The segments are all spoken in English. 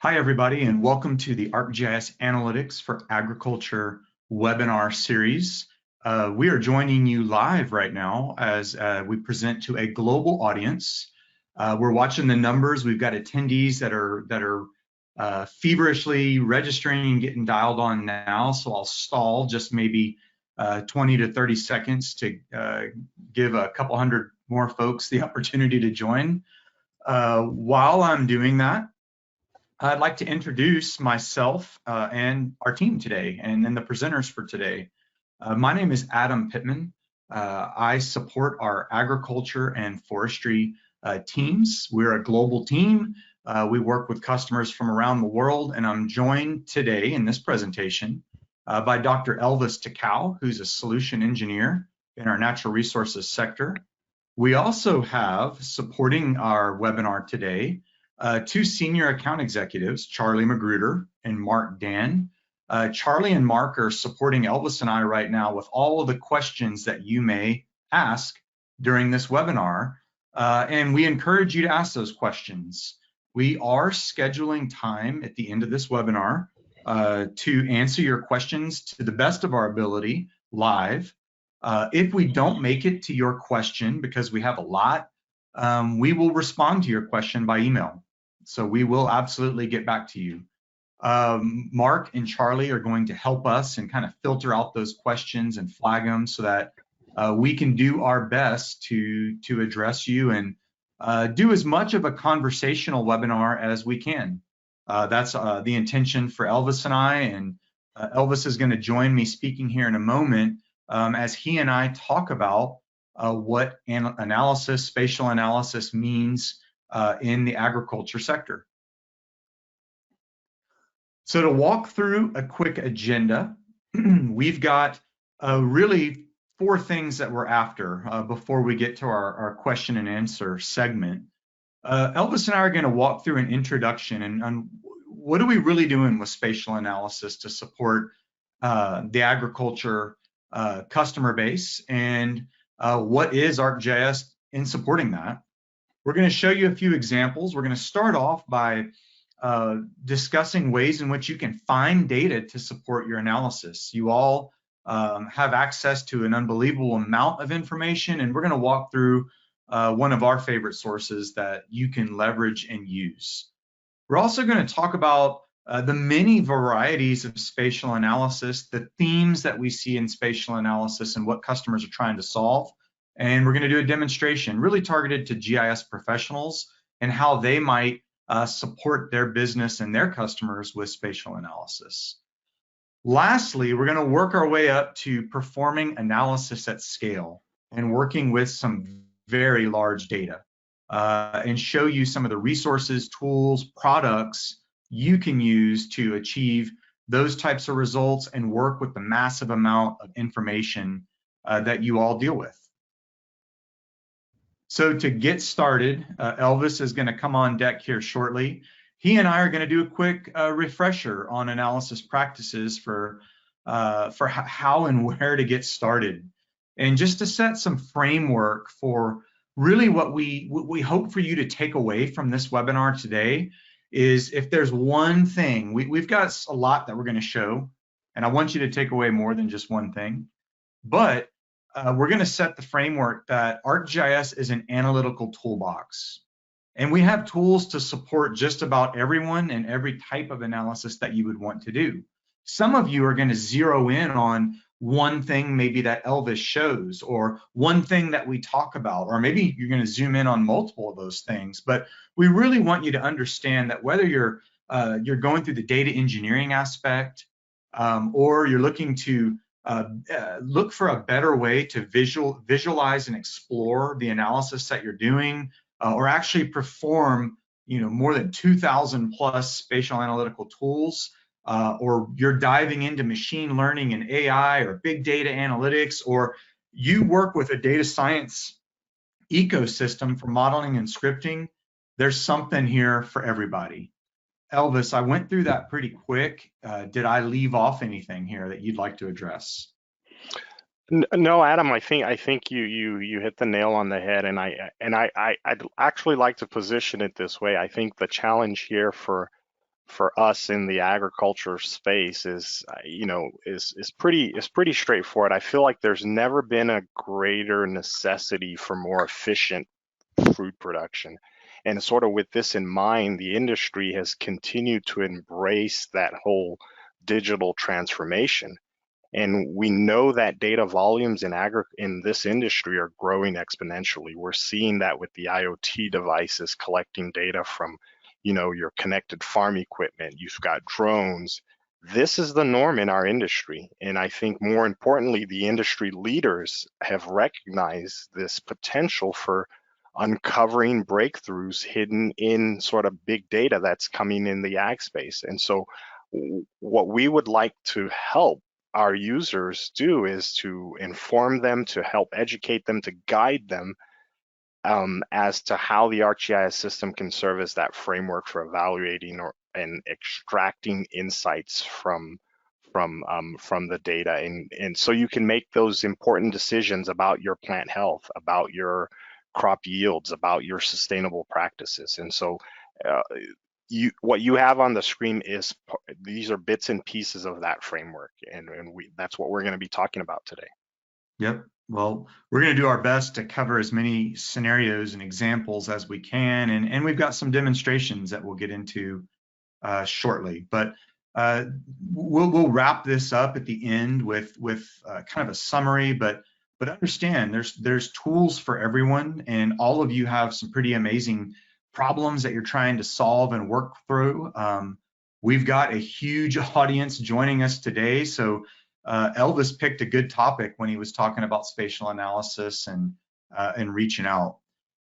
Hi, everybody, and welcome to the ArcGIS Analytics for Agriculture webinar series. We are joining you live right now as we present to a global audience. We're watching the numbers. We've got attendees that are feverishly registering and getting dialed on now, so I'll stall just maybe 20 to 30 seconds to give a couple hundred more folks the opportunity to join. While I'm doing that, I'd like to introduce myself and our team today, and then the presenters for today. My name is Adam Pittman. I support our agriculture and forestry teams. We're a global team. We work with customers from around the world, and I'm joined today in this presentation by Dr. Elvis Takau, who's a solution engineer in our natural resources sector. We also have, supporting our webinar today, two senior account executives, Charlie Magruder and Mark Dan. Charlie and Mark are supporting Elvis and I right now with all of the questions that you may ask during this webinar, and we encourage you to ask those questions. We are scheduling time at the end of this webinar to answer your questions to the best of our ability live. If we don't make it to your question, because we have a lot, we will respond to your question by email. So we will absolutely get back to you. Mark and Charlie are going to help us and kind of filter out those questions and flag them so that we can do our best to address you and do as much of a conversational webinar as we can. That's the intention for Elvis and I, and Elvis is going to join me speaking here in a moment as he and I talk about what analysis, spatial analysis means in the agriculture sector. So to walk through a quick agenda, we've got really four things that we're after before we get to our question and answer segment. Elvis and I are going to walk through an introduction and what are we really doing with spatial analysis to support the agriculture customer base, and what is ArcGIS in supporting that. We're going to show you a few examples. We're going to start off by discussing ways in which you can find data to support your analysis. You all have access to an unbelievable amount of information, and we're going to walk through one of our favorite sources that you can leverage and use. We're also going to talk about the many varieties of spatial analysis, the themes that we see in spatial analysis and what customers are trying to solve. And we're going to do a demonstration really targeted to GIS professionals and how they might support their business and their customers with spatial analysis. Lastly, we're going to work our way up to performing analysis at scale and working with some very large data and show you some of the resources, tools, products you can use to achieve those types of results and work with the massive amount of information that you all deal with. So to get started, Elvis is going to come on deck here shortly. He and I are going to do a quick refresher on analysis practices for how and where to get started, and just to set some framework for really what we hope for you to take away from this webinar today is, if there's one thing, we've got a lot that we're going to show, and I want you to take away more than just one thing, but we're going to set the framework that ArcGIS is an analytical toolbox, and we have tools to support just about everyone and every type of analysis that you would want to do. Some of you are going to zero in on one thing maybe that Elvis shows, or one thing that we talk about, or maybe you're going to zoom in on multiple of those things. But we really want you to understand that whether you're going through the data engineering aspect, or you're looking to look for a better way to visualize and explore the analysis that you're doing, or actually perform more than 2,000 plus spatial analytical tools, or you're diving into machine learning and AI or big data analytics, or you work with a data science ecosystem for modeling and scripting, there's something here for everybody. Elvis, I went through that pretty quick. Did I leave off anything here that you'd like to address? No, Adam, I think you hit the nail on the head, and I'd actually like to position it this way. I think the challenge here for for us in the agriculture space is, is pretty straightforward. I feel like there's never been a greater necessity for more efficient food production. And sort of with this in mind, the industry has continued to embrace that whole digital transformation. And we know that data volumes in this industry are growing exponentially. We're seeing that with the IoT devices collecting data from, your connected farm equipment. You've got drones. This is the norm in our industry. And I think more importantly, the industry leaders have recognized this potential for uncovering breakthroughs hidden in sort of big data that's coming in the ag space. And so what we would like to help our users do is to inform them, to help educate them, to guide them as to how the ArcGIS system can serve as that framework for evaluating and extracting insights from the data, and so you can make those important decisions about your plant health, about your crop yields, about your sustainable practices. And so what you have on the screen is these are bits and pieces of that framework, and that's what we're going to be talking about today. Yep. Well, we're going to do our best to cover as many scenarios and examples as we can, and we've got some demonstrations that we'll get into shortly. But we'll wrap this up at the end with kind of a summary. But understand there's tools for everyone, and all of you have some pretty amazing problems that you're trying to solve and work through. We've got a huge audience joining us today, so Elvis picked a good topic when he was talking about spatial analysis and reaching out.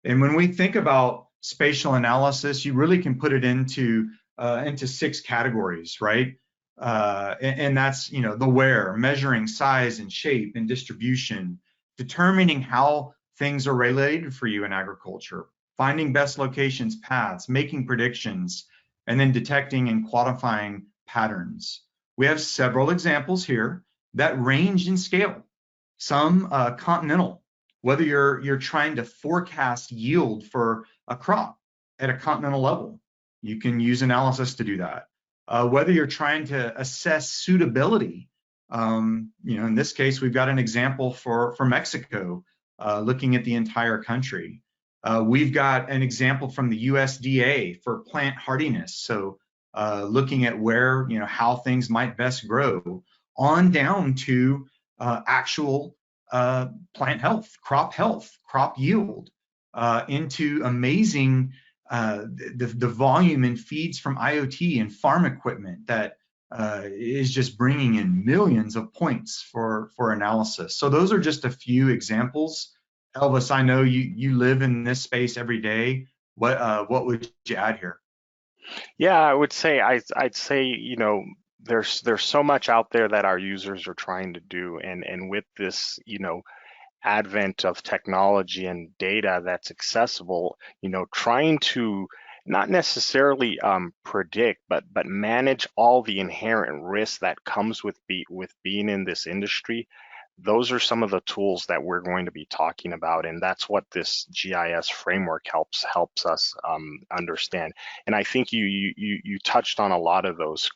And when we think about spatial analysis, you really can put it into 6 categories, right? And that's, the where, measuring size and shape and distribution, determining how things are related for you in agriculture, finding best locations, paths, making predictions, and then detecting and quantifying patterns. We have several examples here that range in scale. Some continental, whether you're trying to forecast yield for a crop at a continental level, you can use analysis to do that. Whether you're trying to assess suitability, in this case, we've got an example for Mexico, looking at the entire country. We've got an example from the USDA for plant hardiness, so looking at where, how things might best grow, on down to actual plant health, crop yield, into amazing the volume and feeds from IoT and farm equipment that is just bringing in millions of points for analysis. So those are just a few examples. Elvis, I know you live in this space every day. What would you add here? Yeah, I would say I'd say, there's so much out there that our users are trying to do, and with this, advent of technology and data that's accessible, trying to not necessarily predict, but manage all the inherent risks that comes with being in this industry. Those are some of the tools that we're going to be talking about, and that's what this GIS framework helps us understand. And I think you touched on a lot of those,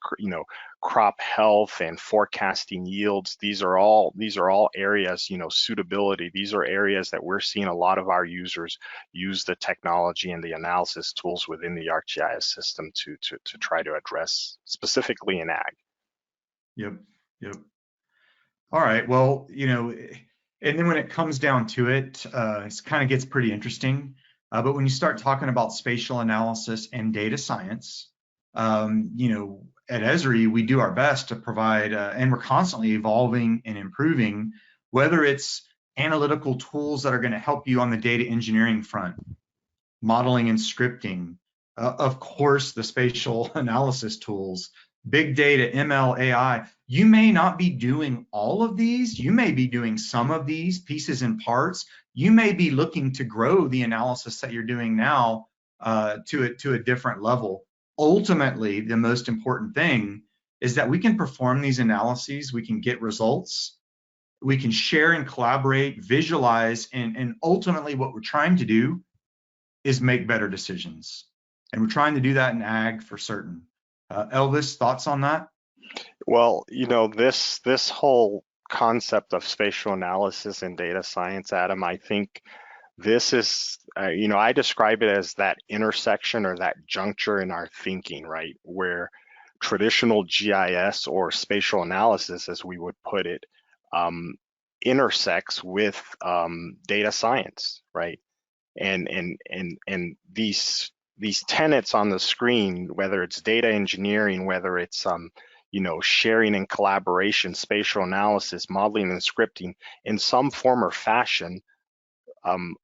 crop health and forecasting yields. These are all areas, suitability. These are areas that we're seeing a lot of our users use the technology and the analysis tools within the ArcGIS system to try to address, specifically in ag. Yep. All right, well, and then when it comes down to it, it kind of gets pretty interesting. But when you start talking about spatial analysis and data science, at Esri, we do our best to provide, and we're constantly evolving and improving, whether it's analytical tools that are going to help you on the data engineering front, modeling and scripting, of course, the spatial analysis tools, big data, ML, AI. You may not be doing all of these. You may be doing some of these pieces and parts. You may be looking to grow the analysis that you're doing now to a different level. Ultimately, the most important thing is that we can perform these analyses, we can get results, we can share and collaborate, visualize, and ultimately what we're trying to do is make better decisions. And we're trying to do that in ag for certain. Elvis, thoughts on that? Well, this whole concept of spatial analysis and data science, Adam, I think this is, I describe it as that intersection or that juncture in our thinking, right? Where traditional GIS or spatial analysis, as we would put it, um, intersects with data science, right? And these tenets on the screen, whether it's data engineering, whether it's sharing and collaboration, spatial analysis, modeling and scripting, in some form or fashion,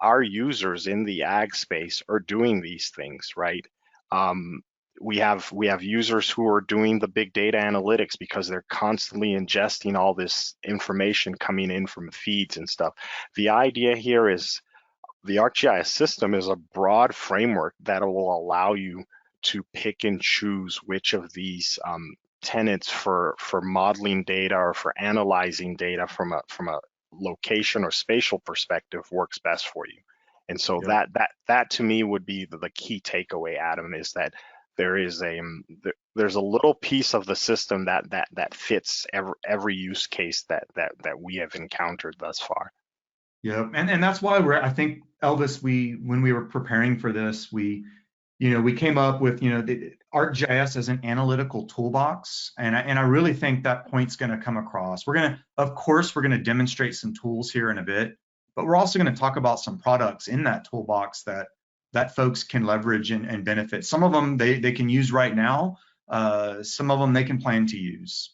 our users in the ag space are doing these things, right? Um, we have users who are doing the big data analytics because they're constantly ingesting all this information coming in from feeds and stuff. The idea here is the ArcGIS system is a broad framework that will allow you to pick and choose which of these tenets for modeling data or for analyzing data from a location or spatial perspective works best for you. And so Yep. that to me would be the key takeaway, Adam, is that there's a little piece of the system that fits every use case that we have encountered thus far. Yep. And that's why I think, Elvis, when we were preparing for this, we came up with, the ArcGIS as an analytical toolbox. And I really think that point's going to come across. Of course, we're going to demonstrate some tools here in a bit, but we're also going to talk about some products in that toolbox that folks can leverage and benefit. Some of them they can use right now. Some of them they can plan to use.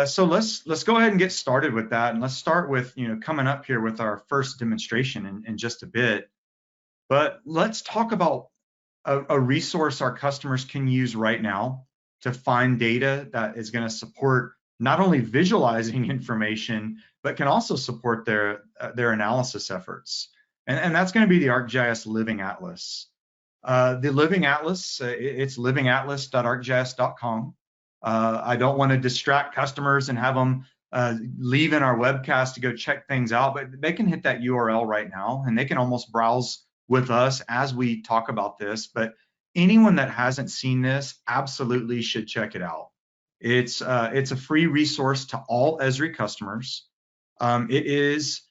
So let's go ahead and get started with that, and let's start with coming up here with our first demonstration in just a bit. But let's talk about a resource our customers can use right now to find data that is going to support not only visualizing information, but can also support their analysis efforts. And that's going to be the ArcGIS Living Atlas. The Living Atlas, it's livingatlas.arcgis.com. I don't want to distract customers and have them leave in our webcast to go check things out, but they can hit that URL right now and they can almost browse with us as we talk about this. But anyone that hasn't seen this absolutely should check it out. It's a free resource to all Esri customers. It is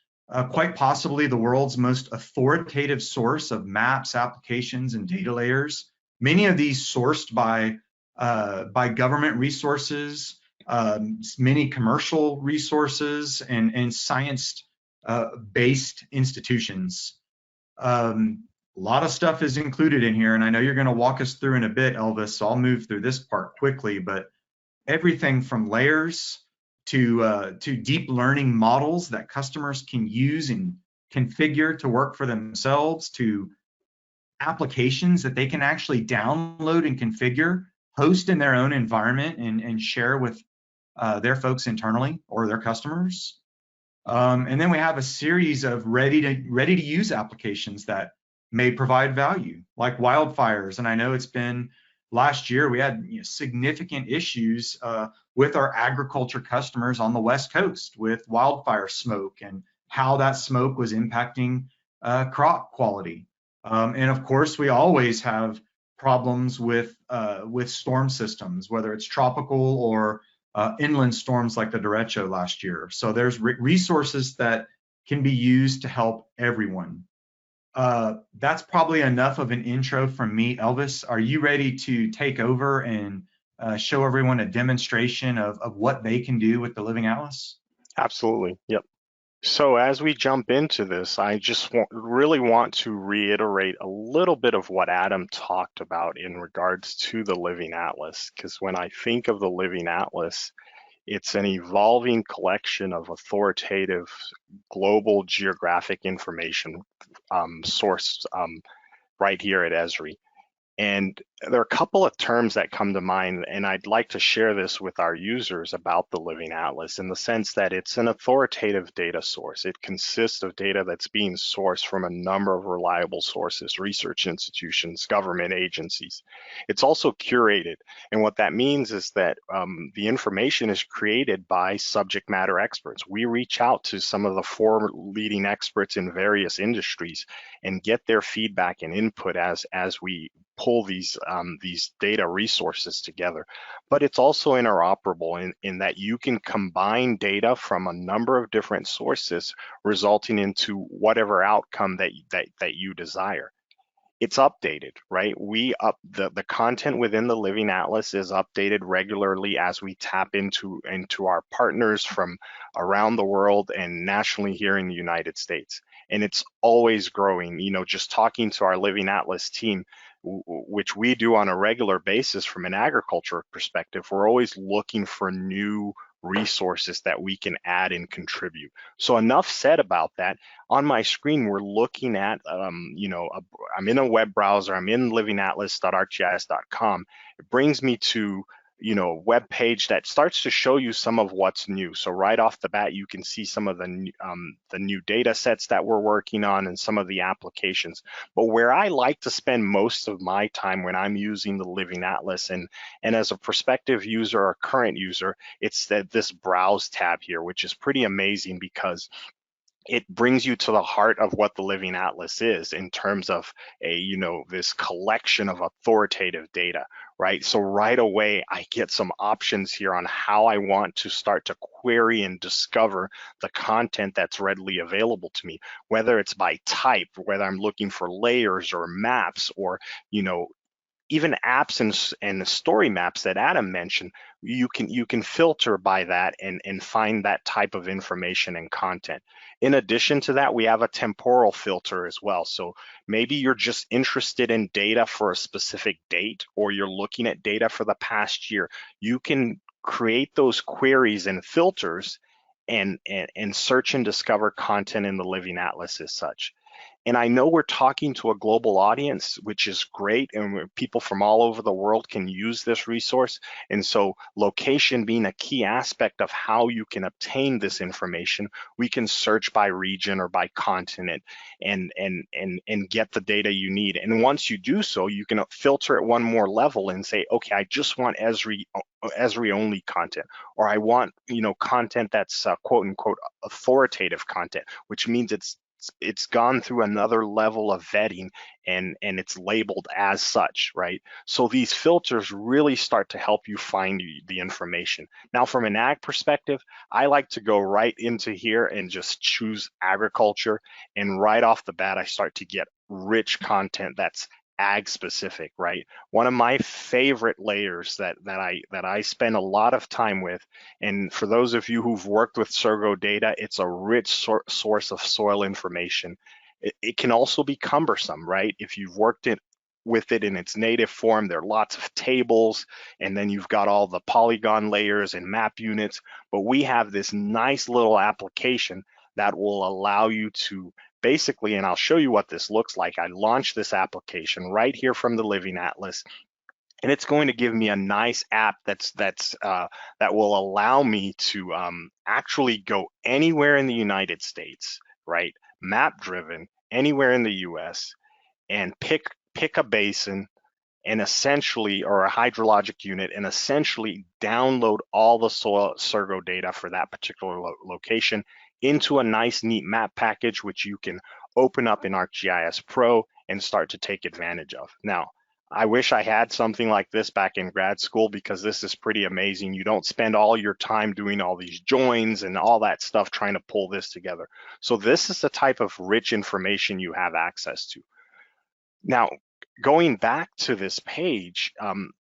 quite possibly the world's most authoritative source of maps, applications, and data layers. Many of these sourced by government resources, many commercial resources, and science-based institutions. A lot of stuff is included in here, and I know you're going to walk us through in a bit, Elvis, so I'll move through this part quickly, but everything from layers to deep learning models that customers can use and configure to work for themselves, to applications that they can actually download and configure, host in their own environment, and share with their folks internally or their customers. And then we have a series of ready to use applications that may provide value, like wildfires. And I know it's been last year we had significant issues with our agriculture customers on the West Coast with wildfire smoke and how that smoke was impacting crop quality. And of course, we always have problems with storm systems, whether it's tropical or inland storms like the derecho last year. So there's resources that can be used to help everyone. That's probably enough of an intro from me. Elvis, are you ready to take over and show everyone a demonstration of what they can do with the Living Atlas? Absolutely. Yep. So as we jump into this, I just really want to reiterate a little bit of what Adam talked about in regards to the Living Atlas, because when I think of the Living Atlas, it's an evolving collection of authoritative global geographic information sourced right here at Esri. And there are a couple of terms that come to mind, and I'd like to share this with our users about the Living Atlas in the sense that it's an authoritative data source. It consists of data that's being sourced from a number of reliable sources, research institutions, government agencies. It's also curated, and what that means is that the information is created by subject matter experts. We reach out to some of the 4 leading experts in various industries and get their feedback and input as we pull these data resources together. But it's also interoperable in that you can combine data from a number of different sources, resulting into whatever outcome that you desire. It's updated, right? The content within the Living Atlas is updated regularly as we tap into our partners from around the world and nationally here in the United States. And it's always growing. You know, just talking to our Living Atlas team, which we do on a regular basis from an agriculture perspective, we're always looking for new resources that we can add and contribute. So enough said about that. On my screen, we're looking at, I'm in a web browser, I'm in livingatlas.arcgis.com. It brings me to, a web page that starts to show you some of what's new. So right off the bat, you can see some of the new data sets that we're working on and some of the applications. But where I like to spend most of my time when I'm using the Living Atlas, and as a prospective user or current user, it's this Browse tab here, which is pretty amazing because it brings you to the heart of what the Living Atlas is in terms of this collection of authoritative data, right? So right away, I get some options here on how I want to start to query and discover the content that's readily available to me, whether it's by type, whether I'm looking for layers or maps, or, even apps and story maps that Adam mentioned. You can filter by that and find that type of information and content. In addition to that, we have a temporal filter as well. So maybe you're just interested in data for a specific date, or you're looking at data for the past year. You can create those queries and filters and search and discover content in the Living Atlas as such. And I know we're talking to a global audience, which is great, and people from all over the world can use this resource. And so location being a key aspect of how you can obtain this information, we can search by region or by continent and get the data you need. And once you do so, you can filter at one more level and say, okay, I just want Esri only content, or I want content that's quote unquote authoritative content, which means it's gone through another level of vetting and it's labeled as such, right? So these filters really start to help you find the information. Now, from an ag perspective, I like to go right into here and just choose agriculture, and right off the bat, I start to get rich content that's ag specific, right? One of my favorite layers that I spend a lot of time with, and for those of you who've worked with Surgo data, it's a rich source of soil information. It can also be cumbersome, right? If you've worked with it in its native form, there are lots of tables, and then you've got all the polygon layers and map units. But we have this nice little application that will allow you to basically, and I'll show you what this looks like. I launched this application right here from the Living Atlas, and it's going to give me a nice app that will allow me to actually go anywhere in the United States, right? Map driven, anywhere in the US, and pick a basin and essentially, or a hydrologic unit, and essentially download all the soil Surgo data for that particular location into a nice, neat map package, which you can open up in Arcgis Pro and start to take advantage of. Now, I wish I had something like this back in grad school, because this is pretty amazing. You don't spend all your time doing all these joins and all that stuff trying to pull this together. So this is the type of rich information you have access to. Now, going back to this page,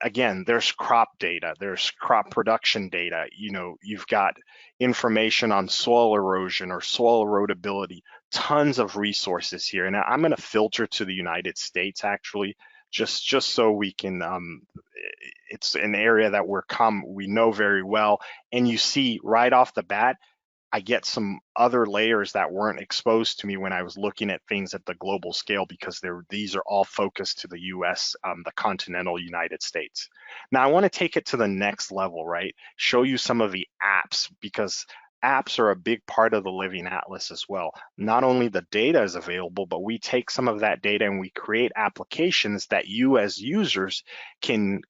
again, there's crop data, there's crop production data. You've got information on soil erosion or soil erodibility, tons of resources here. And I'm going to filter to the United States, actually, just so we can, it's an area that we know very well. And you see right off the bat, I get some other layers that weren't exposed to me when I was looking at things at the global scale, because these are all focused to the US, the continental United States. Now, I want to take it to the next level, right? Show you some of the apps, because apps are a big part of the Living Atlas as well. Not only the data is available, but we take some of that data and we create applications that you as users can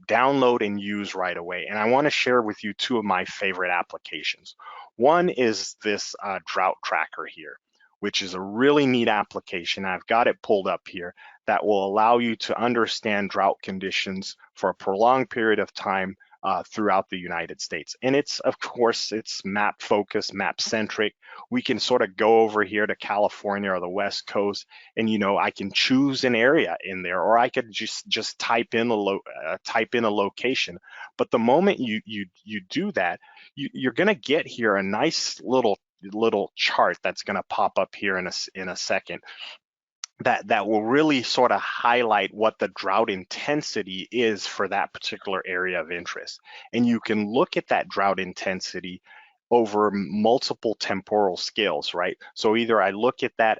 download and use right away. And I want to share with you two of my favorite applications. One is this Drought Tracker here. which is a really neat application. I've got it pulled up here that will allow you to understand drought conditions for a prolonged period of time throughout the United States. And it's, of course, it's map focused, map centric. We can sort of go over here to California or the West Coast, and I can choose an area in there, or I could just type in a location. But the moment you do that, you're going to get here a nice little chart that's going to pop up here in a second that will really sort of highlight what the drought intensity is for that particular area of interest. And you can look at that drought intensity over multiple temporal scales, right? So either I look at that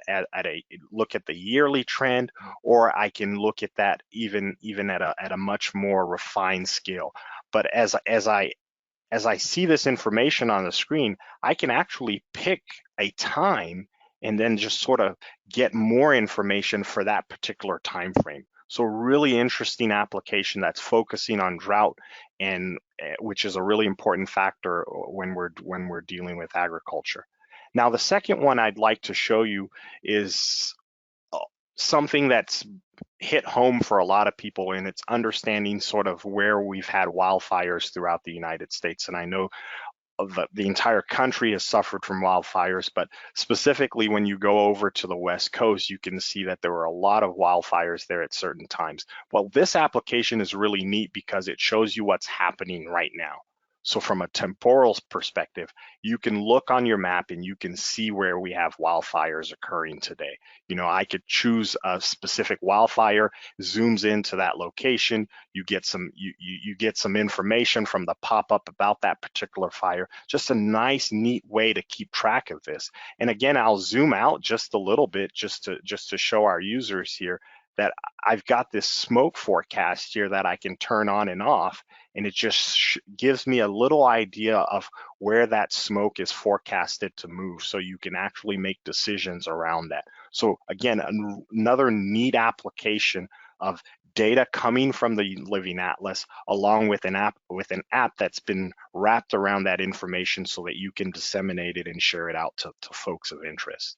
look at the yearly trend, or I can look at that even at a much more refined scale. But as I see this information on the screen, I can actually pick a time and then just sort of get more information for that particular time frame. So really interesting application that's focusing on drought, and which is a really important factor when we're dealing with agriculture. Now, the second one I'd like to show you is something that's hit home for a lot of people, and it's understanding sort of where we've had wildfires throughout the United States. And I know the entire country has suffered from wildfires, but specifically when you go over to the West Coast, you can see that there were a lot of wildfires there at certain times. Well, this application is really neat because it shows you what's happening right now. So from a temporal perspective, you can look on your map and you can see where we have wildfires occurring today. I could choose a specific wildfire, zooms into that location, you get some information from the pop-up about that particular fire. Just a nice, neat way to keep track of this. And again, I'll zoom out just a little bit just to show our users here that I've got this smoke forecast here that I can turn on and off, and it just gives me a little idea of where that smoke is forecasted to move, so you can actually make decisions around that. So again, another neat application of data coming from the Living Atlas, along with an app that's been wrapped around that information so that you can disseminate it and share it out to folks of interest.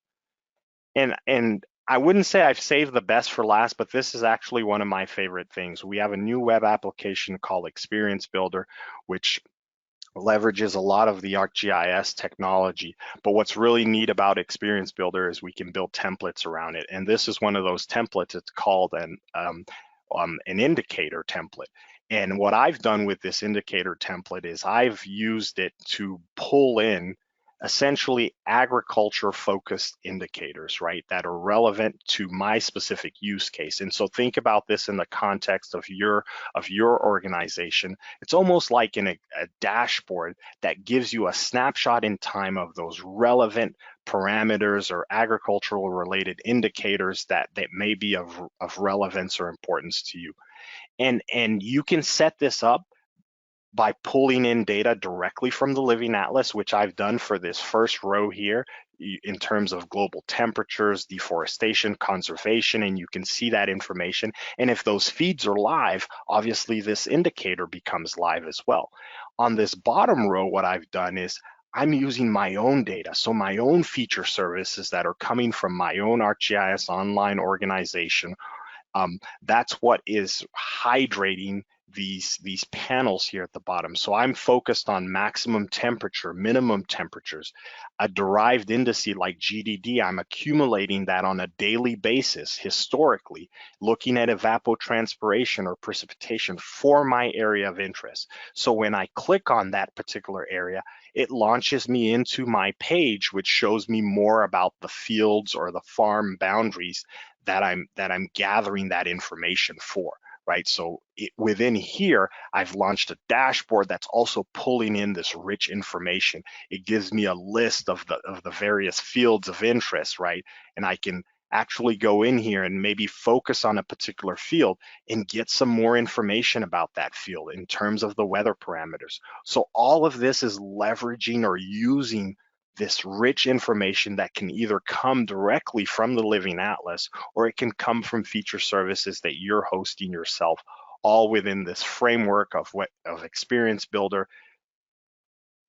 And I wouldn't say I've saved the best for last, but this is actually one of my favorite things. We have a new web application called Experience Builder, which leverages a lot of the ArcGIS technology. But what's really neat about Experience Builder is we can build templates around it. And this is one of those templates. It's called an indicator template. And what I've done with this indicator template is I've used it to pull in essentially agriculture-focused indicators, right, that are relevant to my specific use case. And so think about this in the context of your organization. It's almost like in a dashboard that gives you a snapshot in time of those relevant parameters or agricultural related indicators that may be of relevance or importance to you. And you can set this up by pulling in data directly from the Living Atlas, which I've done for this first row here in terms of global temperatures, deforestation, conservation, and you can see that information. And if those feeds are live, obviously this indicator becomes live as well. On this bottom row, what I've done is I'm using my own data, so my own feature services that are coming from my own ArcGIS online organization. That's what is hydrating these panels here at the bottom. So I'm focused on maximum temperature, minimum temperatures, a derived indice like GDD. I'm accumulating that on a daily basis historically, looking at evapotranspiration or precipitation for my area of interest. So when I click on that particular area, it launches me into my page, which shows me more about the fields or the farm boundaries that I'm gathering that information for. Right, so within here, I've launched a dashboard that's also pulling in this rich information. It gives me a list of the various fields of interest, right? And I can actually go in here and maybe focus on a particular field and get some more information about that field in terms of the weather parameters. So all of this is leveraging or using this rich information that can either come directly from the Living Atlas, or it can come from feature services that you're hosting yourself, all within this framework of Experience Builder,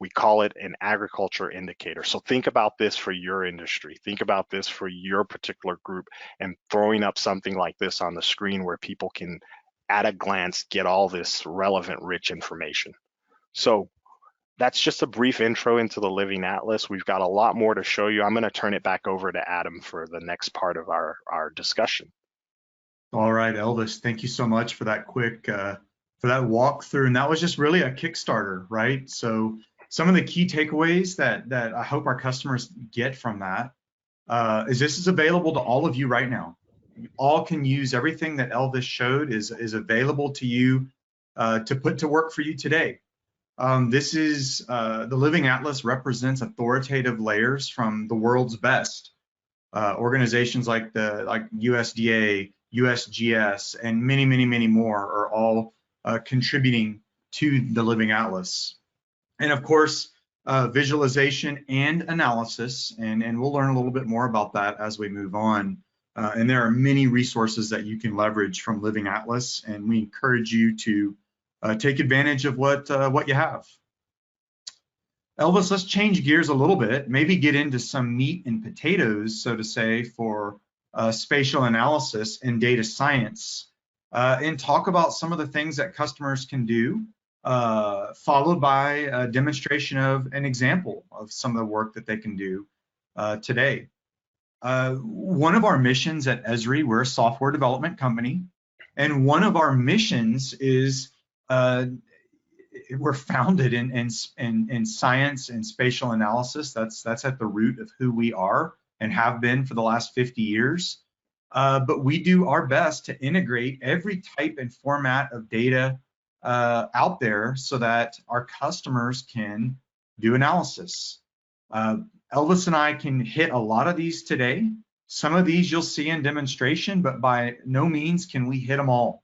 We call it an agriculture indicator. So think about this for your industry. Think about this for your particular group, and throwing up something like this on the screen where people can, at a glance, get all this relevant, rich information. So that's just a brief intro into the Living Atlas. We've got a lot more to show you. I'm going to turn it back over to Adam for the next part of our discussion. All right, Elvis, thank you so much for that quick, for that walkthrough. And that was just really a Kickstarter, right? So some of the key takeaways that I hope our customers get from that is this is available to all of you right now. You all can use everything that Elvis showed is available to you to put to work for you today. This is the Living Atlas represents authoritative layers from the world's best organizations like USDA, USGS, and many, many, many more are all contributing to the Living Atlas. And of course, visualization and analysis, and we'll learn a little bit more about that as we move on. And there are many resources that you can leverage from Living Atlas, and we encourage you to take advantage of what you have. Elvis, let's change gears a little bit, maybe get into some meat and potatoes, so to say, for spatial analysis and data science, and talk about some of the things that customers can do, followed by a demonstration of an example of some of the work that they can do today. One of our missions at Esri, we're a software development company, and one of our missions is we're founded in science and spatial analysis. That's at the root of who we are and have been for the last 50 years. But we do our best to integrate every type and format of data out there so that our customers can do analysis. Elvis and I can hit a lot of these today. Some of these you'll see in demonstration, but by no means can we hit them all.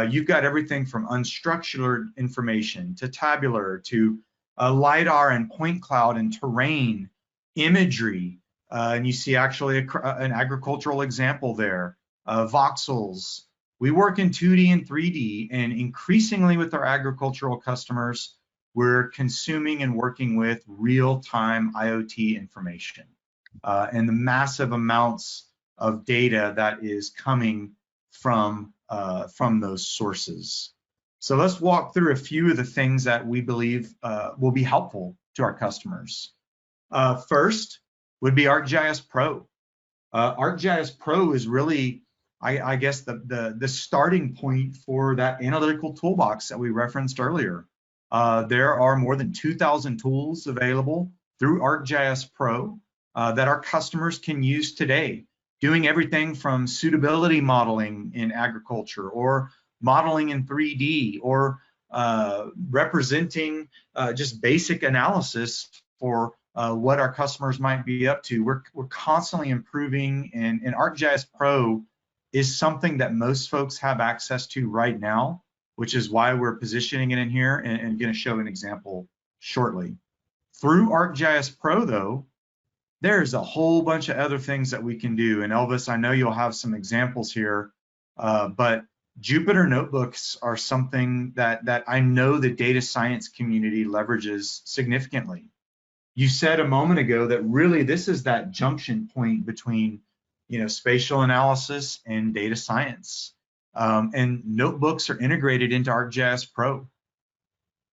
You've got everything from unstructured information to tabular to LiDAR and point cloud and terrain, imagery, and you see actually an agricultural example there, voxels. We work in 2D and 3D, and increasingly with our agricultural customers, we're consuming and working with real-time IoT information and the massive amounts of data that is coming from those sources. So let's walk through a few of the things that we believe will be helpful to our customers. First would be ArcGIS Pro. ArcGIS Pro is really, I guess, the starting point for that analytical toolbox that we referenced earlier. There are more than 2,000 tools available through ArcGIS Pro that our customers can use today, doing everything from suitability modeling in agriculture, or modeling in 3D, or representing just basic analysis for what our customers might be up to. We're constantly improving, and ArcGIS Pro is something that most folks have access to right now, which is why we're positioning it in here and going to show an example shortly. Through ArcGIS Pro, though, there's a whole bunch of other things that we can do. And Elvis, I know you'll have some examples here, but Jupyter notebooks are something that I know the data science community leverages significantly. You said a moment ago that really this is that junction point between, spatial analysis and data science. And notebooks are integrated into ArcGIS Pro.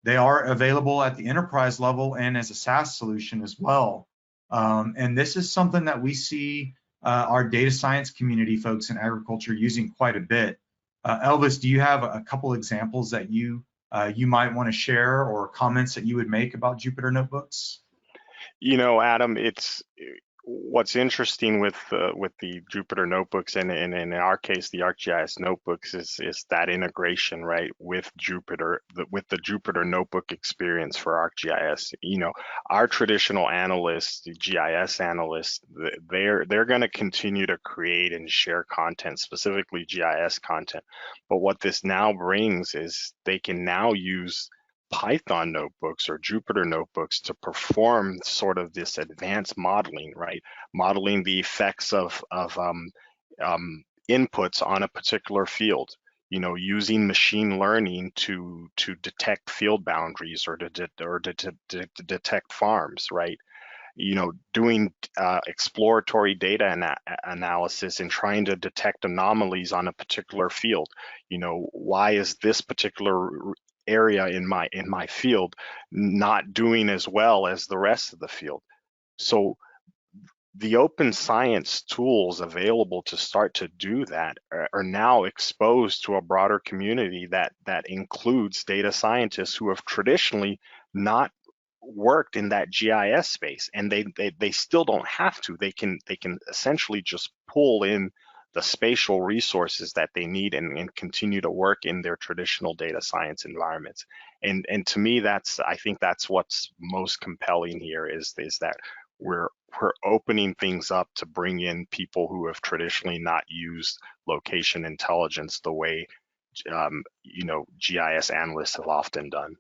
They are available at the enterprise level and as a SaaS solution as well. And this is something that we see our data science community folks in agriculture using quite a bit. Elvis, do you have a couple examples that you might want to share, or comments that you would make about Jupyter notebooks? Adam, what's interesting with the Jupyter notebooks, and in our case the ArcGIS notebooks, is that integration, right, with Jupyter, with the Jupyter notebook experience for ArcGIS. Our traditional analysts, the GIS analysts, they're going to continue to create and share content, specifically GIS content. But what this now brings is they can now use Python notebooks or Jupyter notebooks to perform sort of this advanced modeling, right? Modeling the effects of inputs on a particular field. using machine learning to detect field boundaries or to detect farms, right? Doing exploratory data analysis and trying to detect anomalies on a particular field. Why is this particular area in my field not doing as well as the rest of the field? So the open science tools available to start to do that are now exposed to a broader community that includes data scientists who have traditionally not worked in that GIS space, and they still don't have to. They can essentially just pull in the spatial resources that they need and continue to work in their traditional data science environments. And to me, I think that's what's most compelling here is that we're opening things up to bring in people who have traditionally not used location intelligence the way GIS analysts have often done.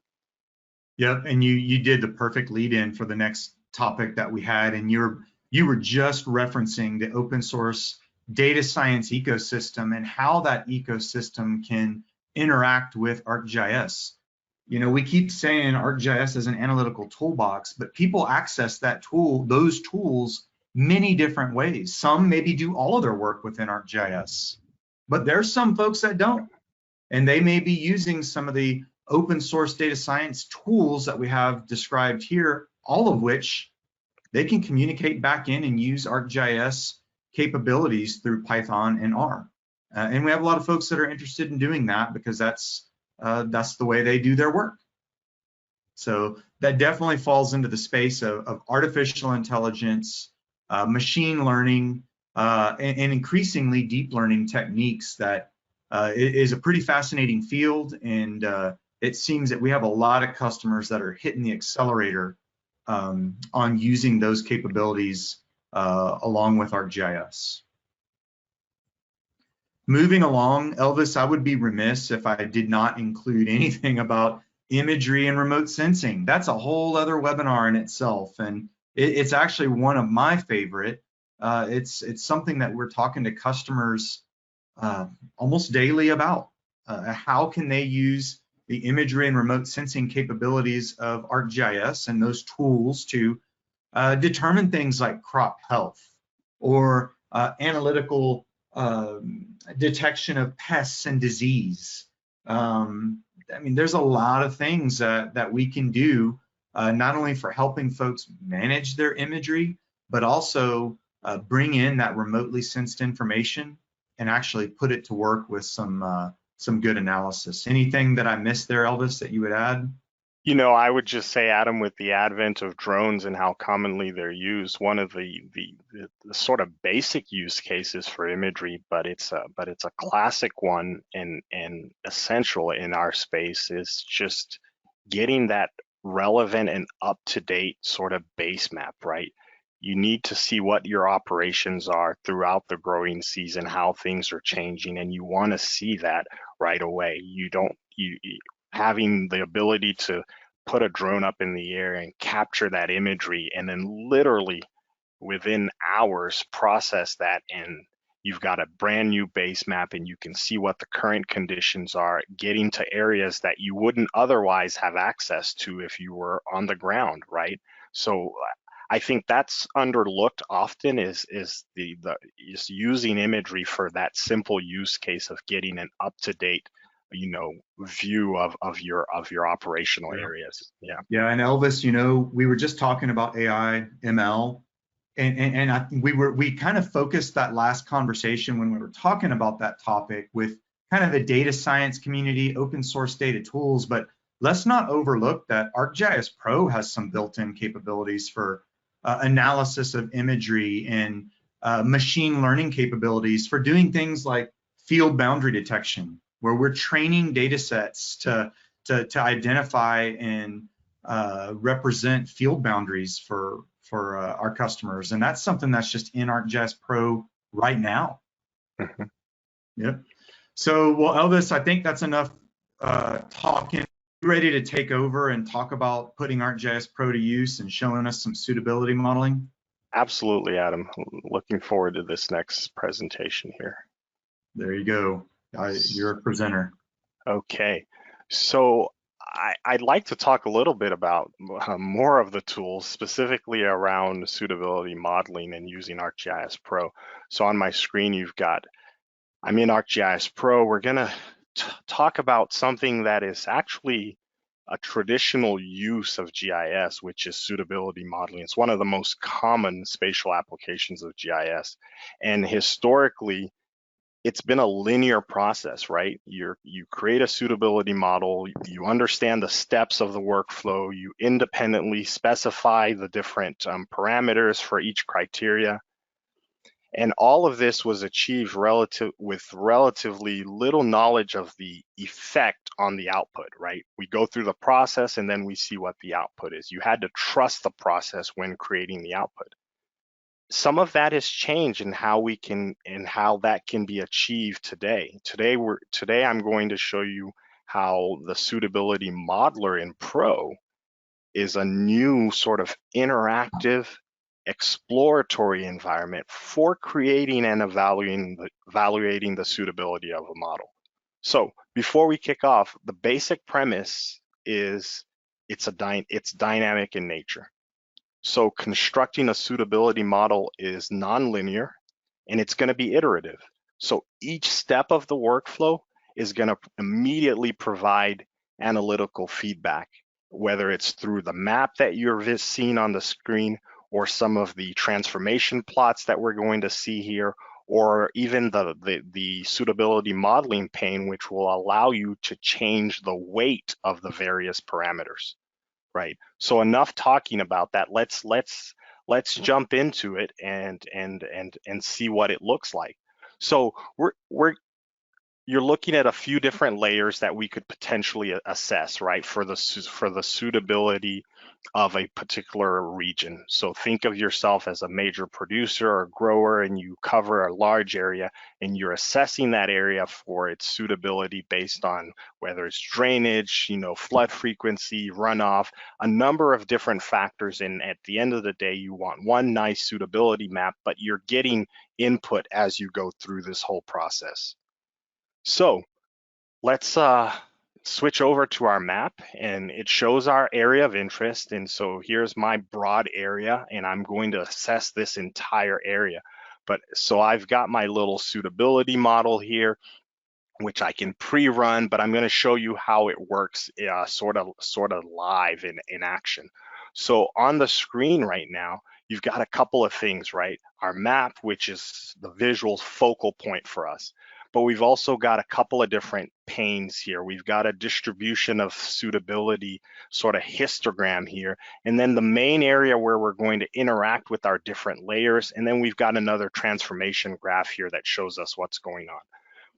Yep, and you did the perfect lead in for the next topic that we had, and you were just referencing the open source data science ecosystem and how that ecosystem can interact with ArcGIS. We keep saying ArcGIS is an analytical toolbox, but people access those tools many different ways. Some maybe do all of their work within ArcGIS, but there's some folks that don't, and they may be using some of the open source data science tools that we have described here, all of which they can communicate back in and use ArcGIS capabilities through Python and R. And we have a lot of folks that are interested in doing that because that's the way they do their work. So that definitely falls into the space of artificial intelligence, machine learning, and increasingly deep learning techniques that is a pretty fascinating field. And it seems that we have a lot of customers that are hitting the accelerator on using those capabilities along with ArcGIS. Moving along, Elvis, I would be remiss if I did not include anything about imagery and remote sensing. That's a whole other webinar in itself, and it's actually one of my favorite. It's something that we're talking to customers almost daily about. How can they use the imagery and remote sensing capabilities of ArcGIS and those tools to determine things like crop health or analytical detection of pests and disease. There's a lot of things that we can do, not only for helping folks manage their imagery, but also bring in that remotely sensed information and actually put it to work with some good analysis. Anything that I missed there, Elvis, that you would add? I would just say, Adam, with the advent of drones and how commonly they're used, one of the sort of basic use cases for imagery, but it's a classic one and essential in our space, is just getting that relevant and up-to-date sort of base map, right? You need to see what your operations are throughout the growing season, how things are changing, and you want to see that right away. Having the ability to put a drone up in the air and capture that imagery and then literally within hours process that, and you've got a brand new base map and you can see what the current conditions are, getting to areas that you wouldn't otherwise have access to if you were on the ground, right? So I think that's underlooked often is using imagery for that simple use case of getting an up-to-date view of your operational areas. Yeah, and Elvis, we were just talking about AI, ML, and we kind of focused that last conversation when we were talking about that topic with kind of the data science community, open source data tools, but let's not overlook that ArcGIS Pro has some built-in capabilities for analysis of imagery and machine learning capabilities for doing things like field boundary detection, where we're training data sets to identify and represent field boundaries for our customers. And that's something that's just in ArcGIS Pro right now. Mm-hmm. Yep. So, well, Elvis, I think that's enough talking. Ready to take over and talk about putting ArcGIS Pro to use and showing us some suitability modeling? Absolutely, Adam. Looking forward to this next presentation here. There you go. You're a presenter. Okay, so I'd like to talk a little bit about more of the tools, specifically around suitability modeling and using ArcGIS Pro. So on my screen, I'm in ArcGIS Pro. We're gonna talk about something that is actually a traditional use of GIS, which is suitability modeling. It's one of the most common spatial applications of GIS. And historically, it's been a linear process, right? You create a suitability model, you understand the steps of the workflow, you independently specify the different parameters for each criteria, and all of this was achieved with relatively little knowledge of the effect on the output, right? We go through the process and then we see what the output is. You had to trust the process when creating the output. Some of that has changed in how that can be achieved today. Today I'm going to show you how the suitability modeler in Pro is a new sort of interactive exploratory environment for creating and evaluating the suitability of a model. So before we kick off, the basic premise is it's dynamic in nature. So constructing a suitability model is nonlinear and it's going to be iterative. So each step of the workflow is going to immediately provide analytical feedback, whether it's through the map that you're seeing on the screen or some of the transformation plots that we're going to see here, or even the suitability modeling pane, which will allow you to change the weight of the various parameters. Right. So enough talking about that. Let's jump into it and see what it looks like. So you're looking at a few different layers that we could potentially assess, right, for the suitability of a particular region. So think of yourself as a major producer or grower, and you cover a large area, and you're assessing that area for its suitability based on whether it's drainage, flood frequency, runoff, a number of different factors. And at the end of the day, you want one nice suitability map, but you're getting input as you go through this whole process. So let's switch over to our map, and it shows our area of interest. And so here's my broad area, and I'm going to assess this entire area. But so I've got my little suitability model here, which I can pre-run, but I'm going to show you how it works sort of live in action. So on the screen right now, you've got a couple of things, right? Our map, which is the visual focal point for us. But we've also got a couple of different panes here. We've got a distribution of suitability sort of histogram here, and then the main area where we're going to interact with our different layers, and then we've got another transformation graph here that shows us what's going on.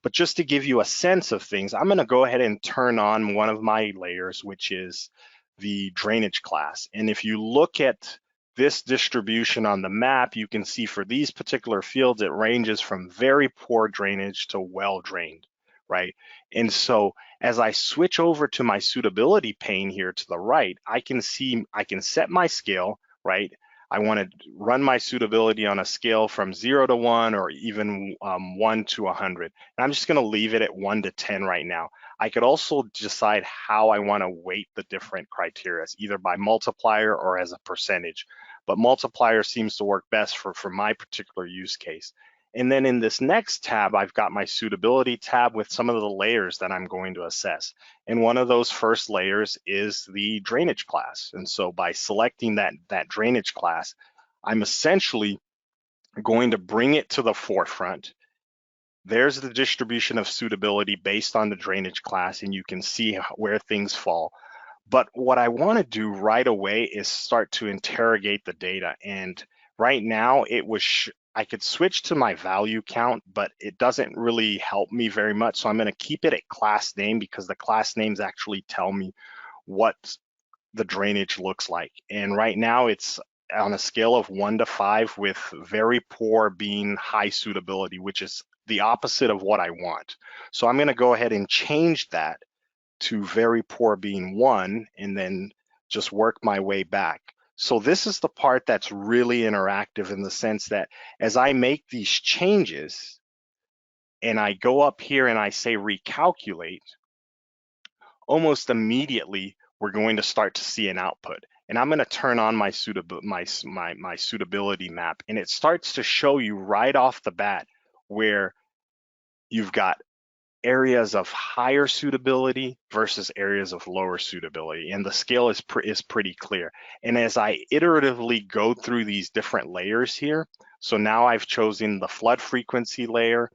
But just to give you a sense of things, I'm going to go ahead and turn on one of my layers, which is the drainage class. And if you look at this distribution on the map, you can see for these particular fields, it ranges from very poor drainage to well drained, right? And so as I switch over to my suitability pane here to the right, I can set my scale, right? I want to run my suitability on a scale from 0 to 1 or even 1 to 100. And I'm just going to leave it at 1 to 10 right now. I could also decide how I want to weight the different criteria, either by multiplier or as a percentage. But multiplier seems to work best for my particular use case. And then in this next tab, I've got my suitability tab with some of the layers that I'm going to assess. And one of those first layers is the drainage class. And so by selecting that drainage class, I'm essentially going to bring it to the forefront. There's the distribution of suitability based on the drainage class, and you can see where things fall. But what I want to do right away is start to interrogate the data. And right now I could switch to my value count, but it doesn't really help me very much. So I'm going to keep it at class name because the class names actually tell me what the drainage looks like. And right now it's on a scale of 1 to 5, with very poor being high suitability, which is the opposite of what I want. So I'm going to go ahead and change that to very poor being 1, and then just work my way back. So this is the part that's really interactive in the sense that as I make these changes, and I go up here and I say recalculate, almost immediately we're going to start to see an output. And I'm going to turn on my suitability map, and it starts to show you right off the bat where you've got areas of higher suitability versus areas of lower suitability, and the scale is pretty clear. And as I iteratively go through these different layers here, so now I've chosen the flood frequency layer,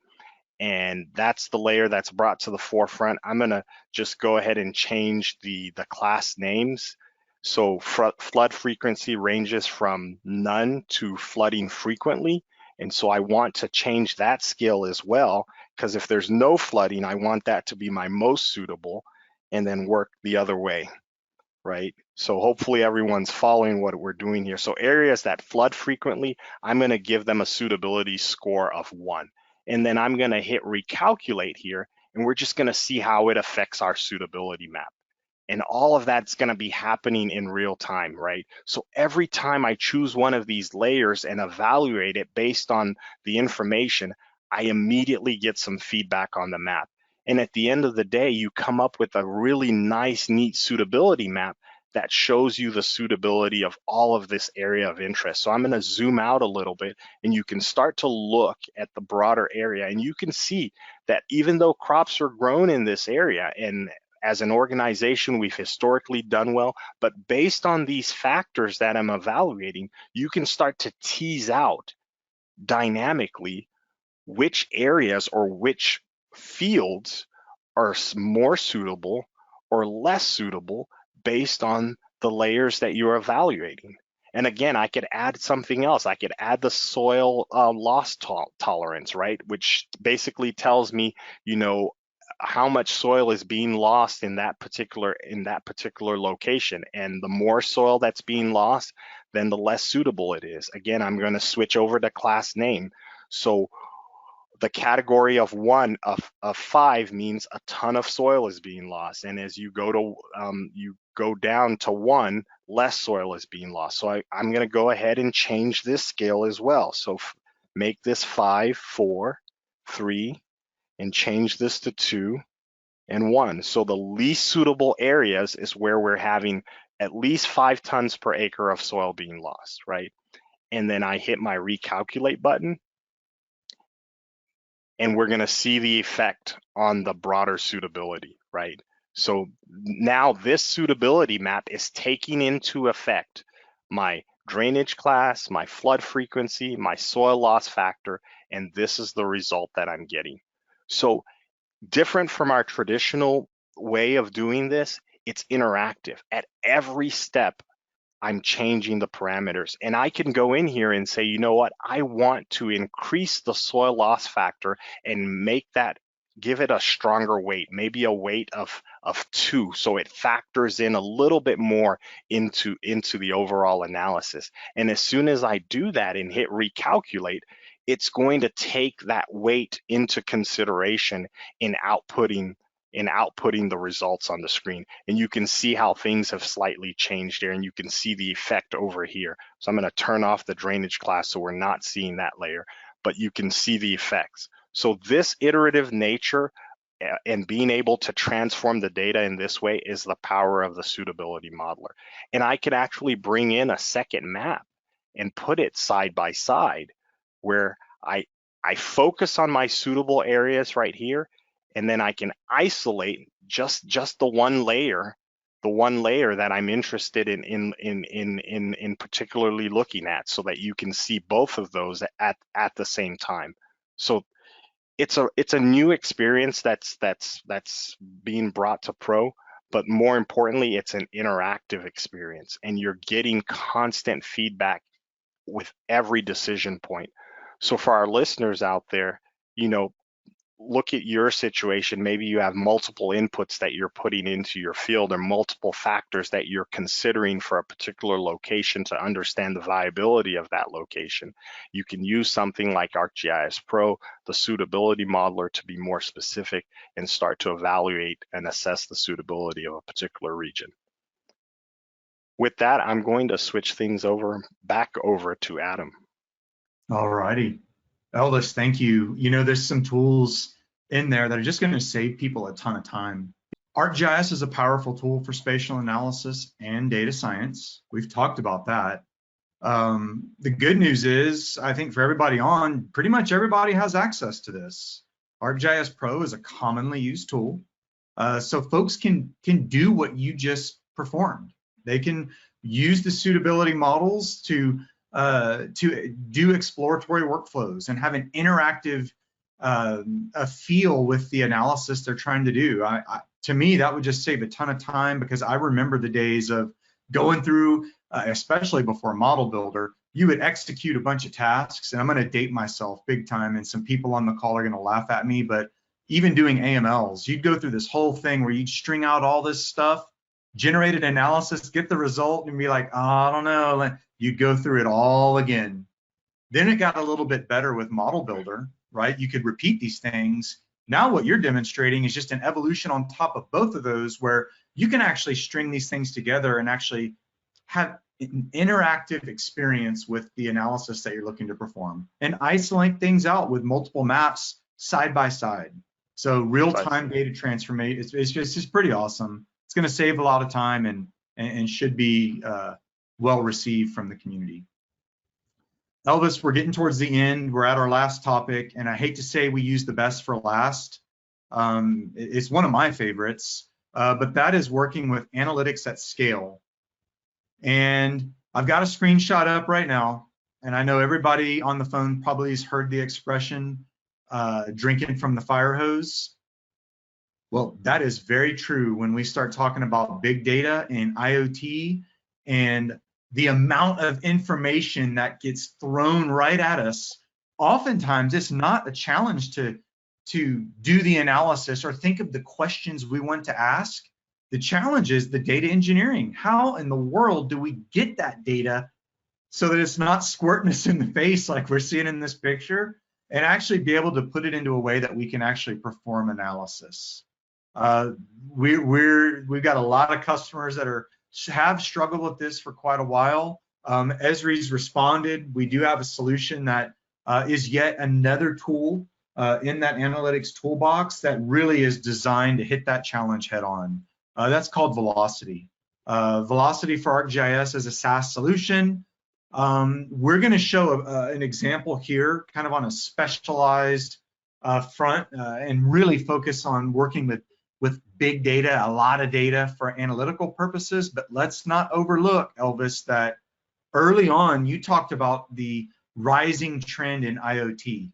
and that's the layer that's brought to the forefront. I'm gonna just go ahead and change the class names. So flood frequency ranges from none to flooding frequently. And so I want to change that scale as well, because if there's no flooding, I want that to be my most suitable, and then work the other way, right? So hopefully everyone's following what we're doing here. So areas that flood frequently, I'm gonna give them a suitability score of 1. And then I'm gonna hit recalculate here, and we're just gonna see how it affects our suitability map. And all of that's gonna be happening in real time, right? So every time I choose one of these layers and evaluate it based on the information, I immediately get some feedback on the map. And at the end of the day, you come up with a really nice, neat suitability map that shows you the suitability of all of this area of interest. So I'm going to zoom out a little bit, and you can start to look at the broader area, and you can see that even though crops are grown in this area, and as an organization, we've historically done well, but based on these factors that I'm evaluating, you can start to tease out dynamically which areas or which fields are more suitable or less suitable based on the layers that you're evaluating. And again, I could add something else. I could add the soil loss tolerance, right? Which basically tells me, you know, how much soil is being lost in that particular location. And the more soil that's being lost, then the less suitable it is. Again, I'm going to switch over to class name. So the category of 1 of 5 means a ton of soil is being lost, and as you go down to 1, less soil is being lost. So I'm going to go ahead and change this scale as well. So make this 5, 4, 3, and change this to 2 and 1. So the least suitable areas is where we're having at least 5 tons per acre of soil being lost, right? And then I hit my recalculate button, and we're going to see the effect on the broader suitability, right? So now this suitability map is taking into effect my drainage class, my flood frequency, my soil loss factor, and this is the result that I'm getting. So different from our traditional way of doing this, it's interactive. At every step, I'm changing the parameters, and I can go in here and say, you know what, I want to increase the soil loss factor and make that, give it a stronger weight, maybe a weight of 2, so it factors in a little bit more into the overall analysis. And as soon as I do that and hit recalculate, it's going to take that weight into consideration in outputting the results on the screen. And you can see how things have slightly changed there, and you can see the effect over here. So I'm going to turn off the drainage class so we're not seeing that layer, but you can see the effects. So this iterative nature and being able to transform the data in this way is the power of the suitability modeler. And I could actually bring in a second map and put it side by side, where I focus on my suitable areas right here, and then I can isolate just the one layer that I'm interested in particularly looking at, so that you can see both of those at the same time. So it's a new experience that's being brought to Pro, but more importantly, it's an interactive experience, and you're getting constant feedback with every decision point. So for our listeners out there, you know, look at your situation. Maybe you have multiple inputs that you're putting into your field, or multiple factors that you're considering for a particular location to understand the viability of that location. You can use something like ArcGIS Pro, the suitability modeler, to be more specific and start to evaluate and assess the suitability of a particular region. With that, I'm going to switch things back over to Adam. All righty. Elvis, thank you. You know, there's some tools in there that are just going to save people a ton of time. ArcGIS is a powerful tool for spatial analysis and data science. We've talked about that. The good news is, I think for everybody on, pretty much everybody has access to this. ArcGIS Pro is a commonly used tool. So folks can do what you just performed. They can use the suitability models to do exploratory workflows and have an interactive a feel with the analysis they're trying to do. To me, that would just save a ton of time, because I remember the days of going through, especially before Model Builder, you would execute a bunch of tasks, and I'm going to date myself big time, and some people on the call are going to laugh at me, but even doing AMLs, you'd go through this whole thing where you'd string out all this stuff, generate an analysis, get the result, and be like, oh, I don't know. You'd go through it all again. Then it got a little bit better with Model Builder, right? You could repeat these things. Now what you're demonstrating is just an evolution on top of both of those, where you can actually string these things together and actually have an interactive experience with the analysis that you're looking to perform, and isolate things out with multiple maps side by side. So real-time data transformation, it's just pretty awesome. It's going to save a lot of time and should be well received from the community. Elvis, we're getting towards the end. We're at our last topic, and I hate to say we use the best for last. It's one of my favorites, but that is working with analytics at scale. And I've got a screenshot up right now, and I know everybody on the phone probably has heard the expression, drinking from the fire hose. Well, that is very true when we start talking about big data and IoT and the amount of information that gets thrown right at us. Oftentimes, it's not a challenge to do the analysis or think of the questions we want to ask. The challenge is the data engineering. How in the world do we get that data so that it's not squirting us in the face like we're seeing in this picture, and actually be able to put it into a way that we can actually perform analysis? We've got a lot of customers that have struggled with this for quite a while. Esri's responded. We do have a solution that is yet another tool in that analytics toolbox that really is designed to hit that challenge head on. That's called Velocity. Velocity for ArcGIS is a SaaS solution. We're going to show an example here, kind of on a specialized front, and really focus on working with big data, a lot of data for analytical purposes. But let's not overlook, Elvis, that early on you talked about the rising trend in IoT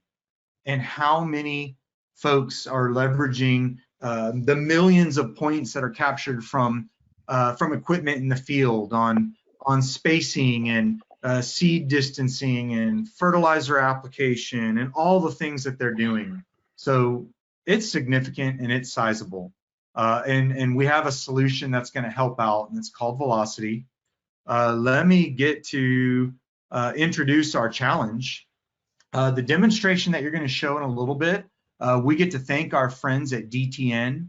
and how many folks are leveraging the millions of points that are captured from equipment in the field on spacing and seed distancing and fertilizer application and all the things that they're doing. So it's significant and it's sizable. And we have a solution that's going to help out, and it's called Velocity. Let me get to introduce our challenge. The demonstration that you're going to show in a little bit, we get to thank our friends at DTN.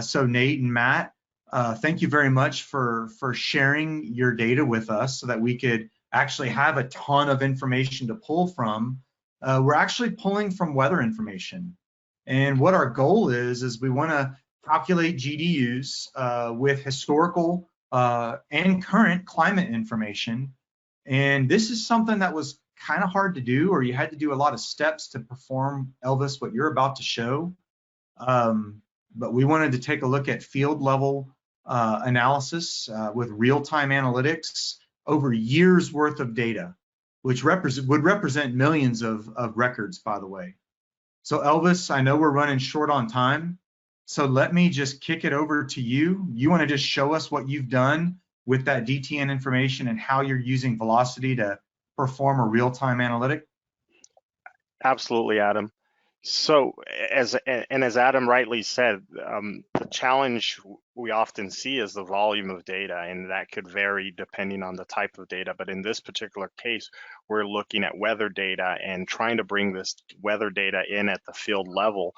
So Nate and Matt, thank you very much for sharing your data with us so that we could actually have a ton of information to pull from. We're actually pulling from weather information. And what our goal is we want to calculate GDUs with historical and current climate information. And this is something that was kind of hard to do, or you had to do a lot of steps to perform, Elvis, what you're about to show. But we wanted to take a look at field level analysis with real-time analytics over years worth of data, which would represent millions of records, by the way. So Elvis, I know we're running short on time, so let me just kick it over to you. You want to just show us what you've done with that DTN information and how you're using Velocity to perform a real-time analytic? Absolutely, Adam. So as Adam rightly said, the challenge we often see is the volume of data, and that could vary depending on the type of data. But in this particular case, we're looking at weather data and trying to bring this weather data in at the field level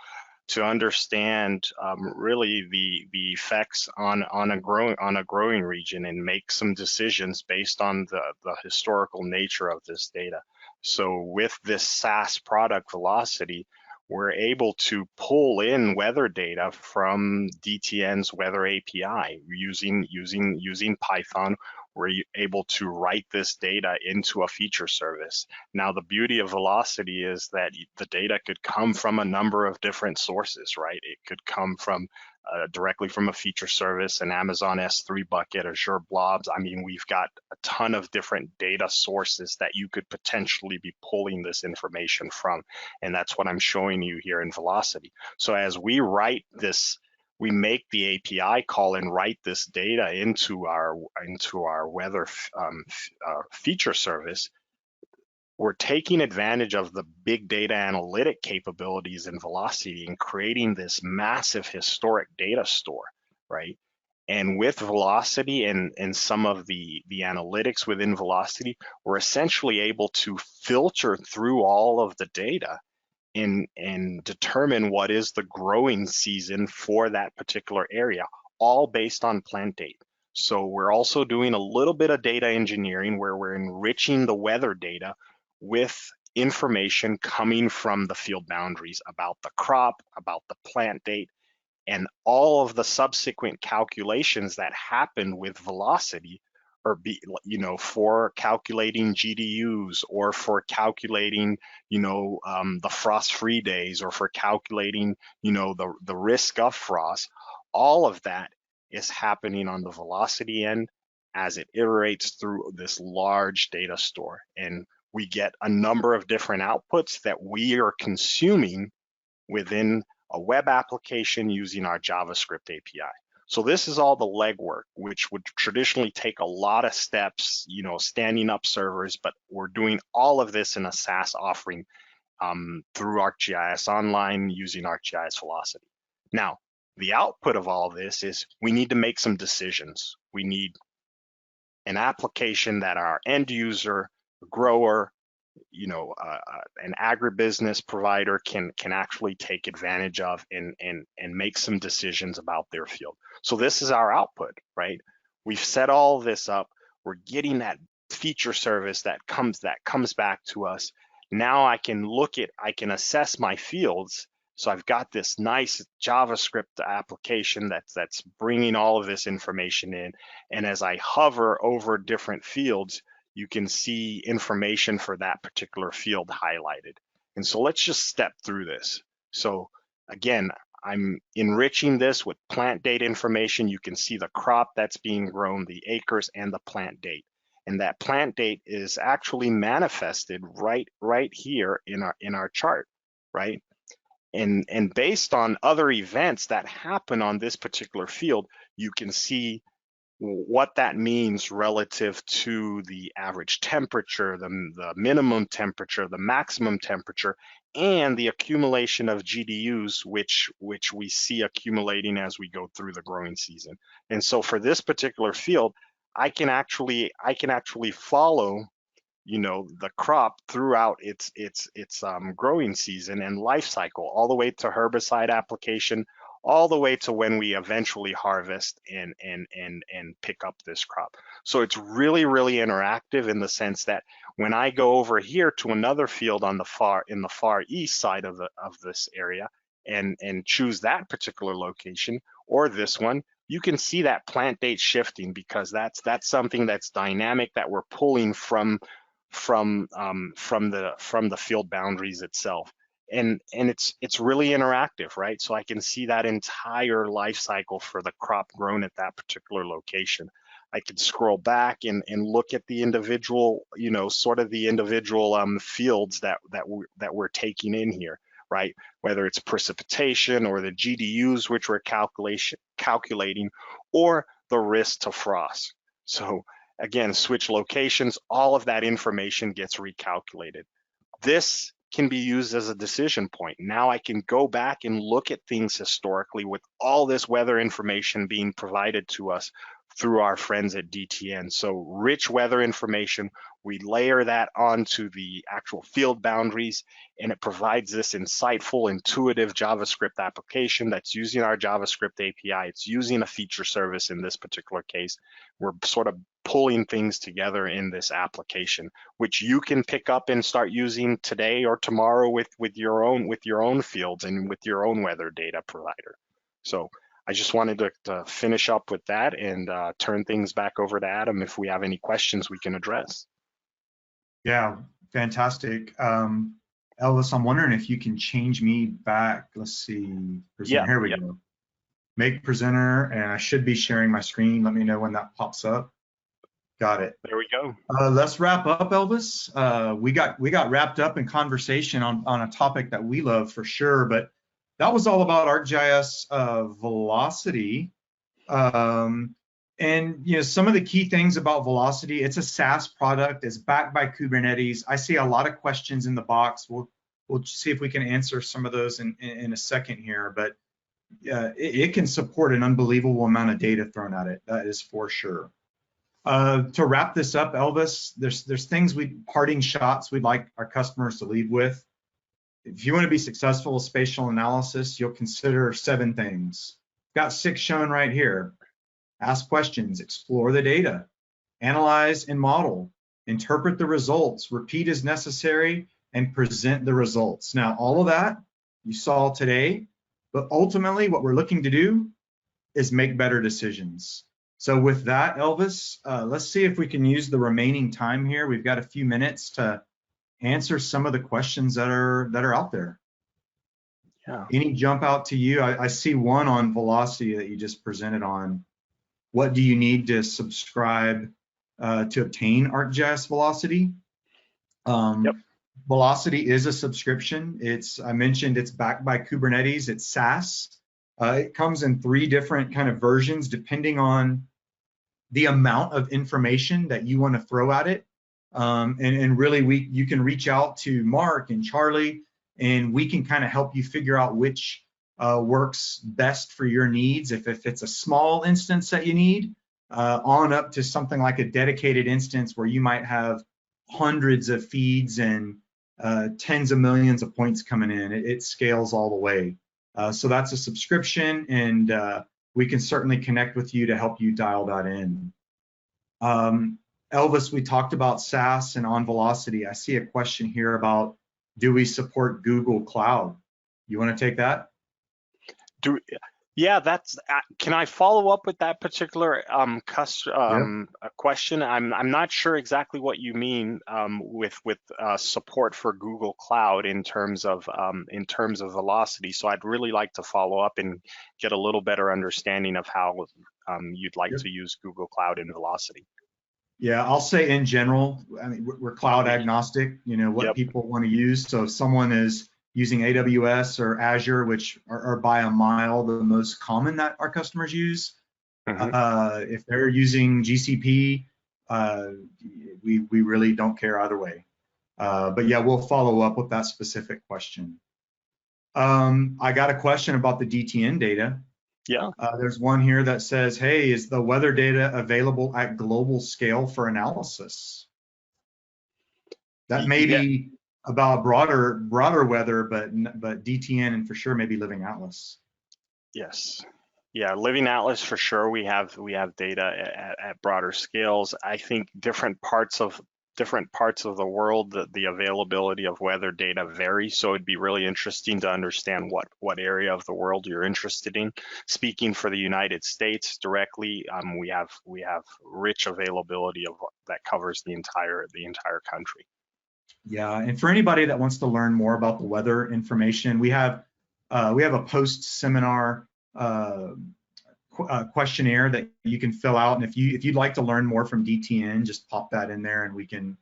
to understand really the effects on a growing region and make some decisions based on the historical nature of this data. So with this SaaS product Velocity, we're able to pull in weather data from DTN's weather API using Python. We're able to write this data into a feature service. Now, the beauty of Velocity is that the data could come from a number of different sources, right? It could come from directly from a feature service, an Amazon S3 bucket, Azure blobs. I mean, we've got a ton of different data sources that you could potentially be pulling this information from. And that's what I'm showing you here in Velocity. So as we write this, we make the API call and write this data into our weather feature service. We're taking advantage of the big data analytic capabilities in Velocity and creating this massive historic data store, right? And with Velocity and some of the analytics within Velocity, we're essentially able to filter through all of the data and determine what is the growing season for that particular area, all based on plant date. So we're also doing a little bit of data engineering where we're enriching the weather data with information coming from the field boundaries about the crop, about the plant date, and all of the subsequent calculations that happen with Velocity or for calculating GDUs or for calculating, the frost-free days or for calculating, the risk of frost. All of that is happening on the Velocity end as it iterates through this large data store. And we get a number of different outputs that we are consuming within a web application using our JavaScript API. So this is all the legwork, which would traditionally take a lot of steps, standing up servers, but we're doing all of this in a SaaS offering through ArcGIS Online using ArcGIS Velocity. Now, the output of all this is we need to make some decisions. We need an application that our end user, grower, an agribusiness provider can actually take advantage of and make some decisions about their field. So this is our output, right? We've set all this up. We're getting that feature service that comes back to us. Now I can assess my fields. So I've got this nice JavaScript application that's bringing all of this information in. And as I hover over different fields, you can see information for that particular field highlighted. And so let's just step through this. So again, I'm enriching this with plant date information. You can see the crop that's being grown, the acres, and the plant date. And that plant date is actually manifested right here in our chart, right? And based on other events that happen on this particular field, you can see what that means relative to the average temperature, the minimum temperature, the maximum temperature, and the accumulation of GDUs, which we see accumulating as we go through the growing season. And so for this particular field, I can actually follow the crop throughout its growing season and life cycle, all the way to herbicide application, all the way to when we eventually harvest and pick up this crop. So it's really, really interactive in the sense that when I go over here to another field in the far east side of this area and choose that particular location or this one, you can see that plant date shifting because that's something that's dynamic that we're pulling from the field boundaries itself. And it's really interactive, right? So I can see that entire life cycle for the crop grown at that particular location. I can scroll back and look at the individual, sort of the individual fields that we're taking in here, right? Whether it's precipitation or the GDUs, which we're calculating, or the risk to frost. So again, switch locations, all of that information gets recalculated. This can be used as a decision point. Now I can go back and look at things historically with all this weather information being provided to us through our friends at DTN. So rich weather information, we layer that onto the actual field boundaries, and it provides this insightful, intuitive JavaScript application that's using our JavaScript API. It's using a feature service in this particular case. We're sort of pulling things together in this application, which you can pick up and start using today or tomorrow with your own fields and with your own weather data provider. So I just wanted to finish up with that and turn things back over to Adam. If we have any questions we can address. Yeah, fantastic. Elvis, I'm wondering if you can change me back. Let's see, presenter. Yeah, Here we go. Make presenter, and I should be sharing my screen. Let me know when that pops up. Got it. There we go. Let's wrap up, Elvis. We got wrapped up in conversation on a topic that we love for sure, but that was all about ArcGIS velocity. And some of the key things about velocity, it's a SaaS product, it's backed by Kubernetes. I see a lot of questions in the box. We'll see if we can answer some of those in a second here, but it can support an unbelievable amount of data thrown at it, that is for sure. To wrap this up, Elvis, there's things parting shots we'd like our customers to leave with. If you want to be successful with spatial analysis, you'll consider 7 things. Got 6 shown right here. Ask questions, explore the data, analyze and model, interpret the results, repeat as necessary, and present the results. Now, all of that you saw today, but ultimately what we're looking to do is make better decisions. So with that, Elvis, let's see if we can use the remaining time here. We've got a few minutes to answer some of the questions that are out there. Yeah. Any jump out to you? I see one on velocity that you just presented on. What do you need to subscribe to obtain ArcGIS Velocity? Yep. Velocity is a subscription. I mentioned it's backed by Kubernetes. It's SaaS. It comes in 3 different kind of versions depending on the amount of information that you want to throw at it. And really, you can reach out to Mark and Charlie, and we can kind of help you figure out which works best for your needs. If it's a small instance that you need, on up to something like a dedicated instance where you might have hundreds of feeds and tens of millions of points coming in. It scales all the way. So that's a subscription, and we can certainly connect with you to help you dial that in. Elvis, we talked about SaaS and on Velocity. I see a question here about, do we support Google Cloud? You want to take that? Yeah, that's. Can I follow up with that particular question? I'm not sure exactly what you mean with support for Google Cloud in terms of velocity. So I'd really like to follow up and get a little better understanding of how you'd like to use Google Cloud in velocity. Yeah, I'll say in general, I mean, we're cloud agnostic. What people want to use. So if someone is using AWS or Azure, which are by a mile the most common that our customers use. If they're using GCP, we really don't care either way. But yeah, we'll follow up with that specific question. I got a question about the DTN data. Yeah. There's one here that says, hey, is the weather data available at global scale for analysis? That may be about broader weather, but DTN and for sure maybe Living Atlas. Yes, yeah, Living Atlas for sure. We have data at broader scales. I think different parts of the world, the availability of weather data varies. So it'd be really interesting to understand what area of the world you're interested in. Speaking for the United States directly, we have rich availability of that covers the entire country. Yeah, and for anybody that wants to learn more about the weather information, we have a post-seminar questionnaire that you can fill out, and if you'd like to learn more from DTN, just pop that in there, and we can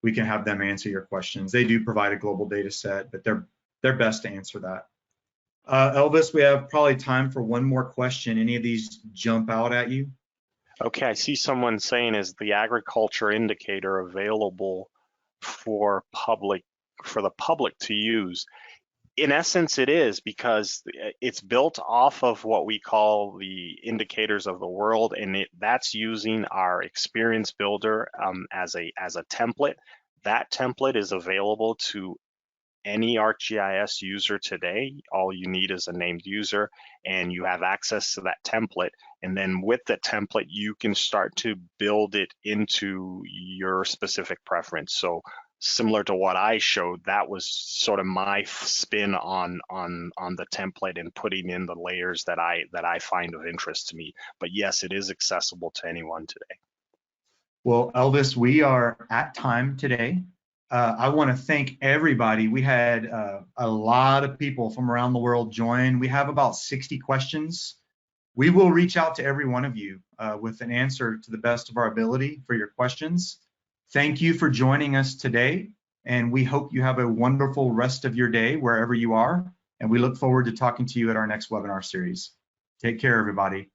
have them answer your questions. They do provide a global data set, but they're best to answer that. Elvis, we have probably time for one more question. Any of these jump out at you? Okay, I see someone saying, is the agriculture indicator available for the public to use? In essence, it is, because it's built off of what we call the indicators of the world, and that's using our experience builder as a template. That template is available to any ArcGIS user today. All you need is a named user, and you have access to that template. And then with the template, you can start to build it into your specific preference. So similar to what I showed, that was sort of my spin on the template and putting in the layers that I find of interest to me. But yes, it is accessible to anyone today. Well, Elvis, we are at time today. I want to thank everybody. We had a lot of people from around the world join. We have about 60 questions. We will reach out to every one of you with an answer to the best of our ability for your questions. Thank you for joining us today, and we hope you have a wonderful rest of your day wherever you are, and we look forward to talking to you at our next webinar series. Take care, everybody.